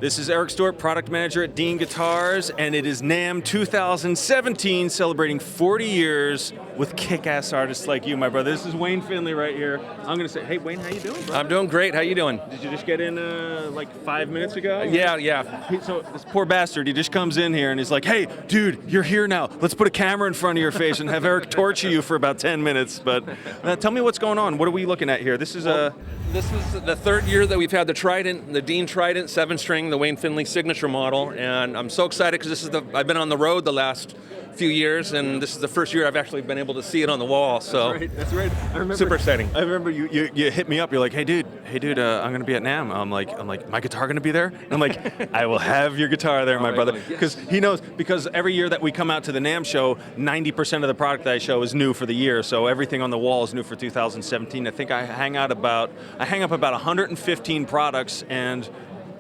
This is Eric Stewart, product manager at Dean Guitars, and it is NAMM 2017, celebrating 40 years with kick-ass artists like you, my brother. This is Wayne Findlay right here. I'm going to say, hey, Wayne, how you doing, bro? I'm doing great. How you doing? Did you just get in like 5 minutes ago? Yeah. So this poor bastard, he just comes in here and he's like, hey, dude, you're here now. Let's put a camera in front of your face and have Eric torture you for about 10 minutes. But tell me what's going on. What are we looking at here? This is This is the third year that we've had the Dean Trident 7-string, the Wayne Findlay signature model, and I'm so excited because I've been on the road the last few years, and this is the first year I've actually been able to see it on the wall. So that's right. I remember, super exciting. I remember you hit me up. You're like, hey dude, I'm going to be at NAMM. I'm like, my guitar going to be there? And I'm like, I will have your guitar there, my brother, because he knows. Because every year that we come out to the NAMM show, 90% of the product that I show is new for the year. So everything on the wall is new for 2017. I think I hang up about 115 products, and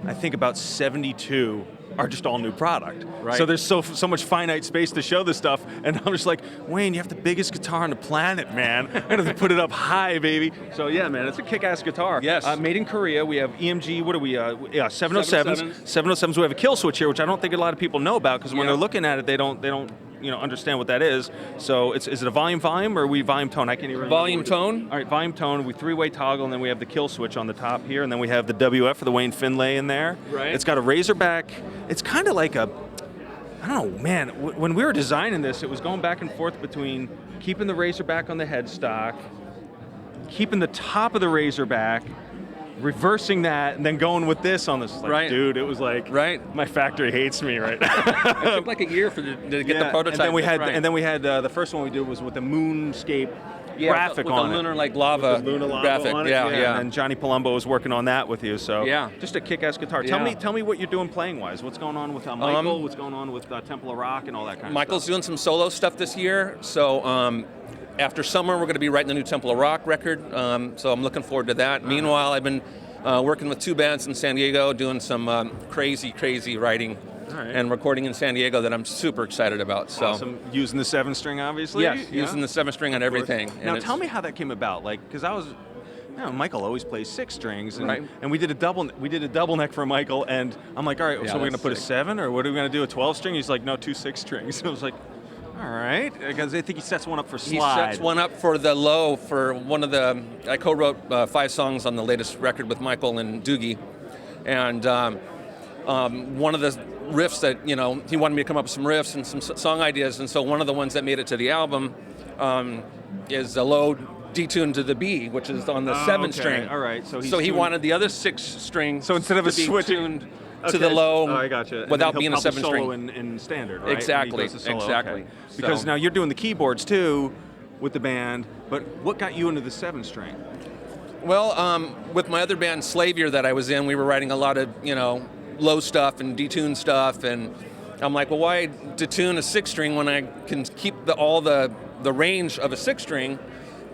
I think about 72 are just all new product. Right. So there's so much finite space to show this stuff, and I'm just like, Wayne, you have the biggest guitar on the planet, man. I'm gonna have to put it up high, baby. So yeah, man, it's a kick-ass guitar. Yes. Made in Korea. We have EMG. What are we? 707s. 707s. We have a kill switch here, which I don't think a lot of people know about, because when they're looking at it, they don't understand what that is. So is it a volume, or are we volume tone? I can't even remember. Volume tone. All right, volume tone. We three-way toggle, and then we have the kill switch on the top here, and then we have the WF for the Wayne Findlay in there. Right. It's got a Razorback. It's kind of like I don't know, man. When we were designing this, it was going back and forth between keeping the Razorback on the headstock, keeping the top of the Razorback, reversing that, and then going with this on this. Like, dude, it was like, my factory hates me right now. It took like a year to get the prototype. And then we had the first one we did was with the moonscape graphic with on the it. lunar lava graphic. On it. Yeah. And Johnny Palumbo was working on that with you. So just a kick-ass guitar. Yeah. Tell me what you're doing playing-wise. What's going on with Michael? What's going on with Temple of Rock and all that kind of stuff? Michael's doing some solo stuff this year. So after summer, we're going to be writing the new Temple of Rock record. So I'm looking forward to that. Meanwhile, I've been working with two bands in San Diego, doing some crazy writing and recording in San Diego that I'm super excited about. So awesome. Using the 7-string, obviously? Yes, using the 7-string on everything. Now tell me how that came about, because I was, Michael always plays 6 strings, and we did a double neck for Michael, and I'm like, all right, so we're going to put a 7, or what are we going to do, a 12-string? He's like, no, 2 6-strings. So I was like, all right, because I think he sets one up for slide. He sets one up for the low for one of the, I co-wrote 5 songs on the latest record with Michael and Doogie, and one of the riffs that, he wanted me to come up with some riffs and some song ideas, and so one of the ones that made it to the album is a low detuned to the B, which is on the 7-string. All right, so he wanted the other 6-string. So instead of a switching to the low, I gotcha. without being a 7-string. Solo in standard, right? Exactly. Okay. Because now you're doing the keyboards too with the band, but what got you into the 7-string? Well, with my other band, Slavier, that I was in, we were writing a lot of, low stuff and detuned stuff, and I'm like, well, why detune a 6-string when I can keep all the range of a 6-string,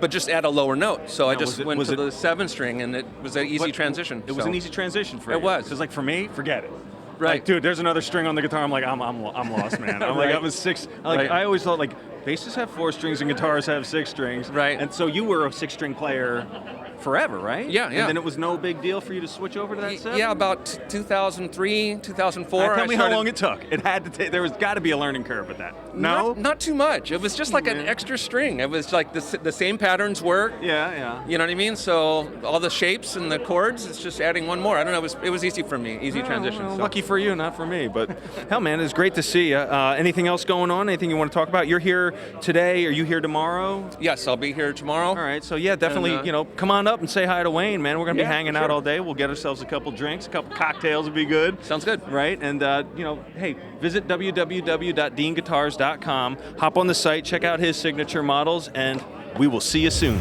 but just add a lower note? So I just went to the 7-string, and it was an easy transition. It was an easy transition for you. It was. Because for me, forget it. Right. Like, dude, there's another string on the guitar. I'm like, I'm lost, man. I'm like, I'm a 6. I always thought basses have 4 strings and guitars have 6 strings. Right. And so you were a 6-string player forever, right? Yeah. And then it was no big deal for you to switch over to that 7? Yeah, about 2003, 2004. Tell me how long it took. It had to take. There was got to be a learning curve with that. No, not too much. It was just like an extra string. It was like the same patterns work. Yeah. You know what I mean? So all the shapes and the chords, it's just adding one more. I don't know. It was easy for me. Easy transition. Well, lucky for you, not for me. But hell, man, it's great to see you. Anything else going on? Anything you want to talk about? You're here today. Are you here tomorrow? Yes, I'll be here tomorrow. All right. So yeah, definitely. Come on up and say hi to Wayne, man. We're gonna be hanging out all day. We'll get ourselves a couple drinks, a couple cocktails would be good. Sounds good. Right? And hey, visit www.deanguitars.com. Hop on the site, check out his signature models, and we will see you soon.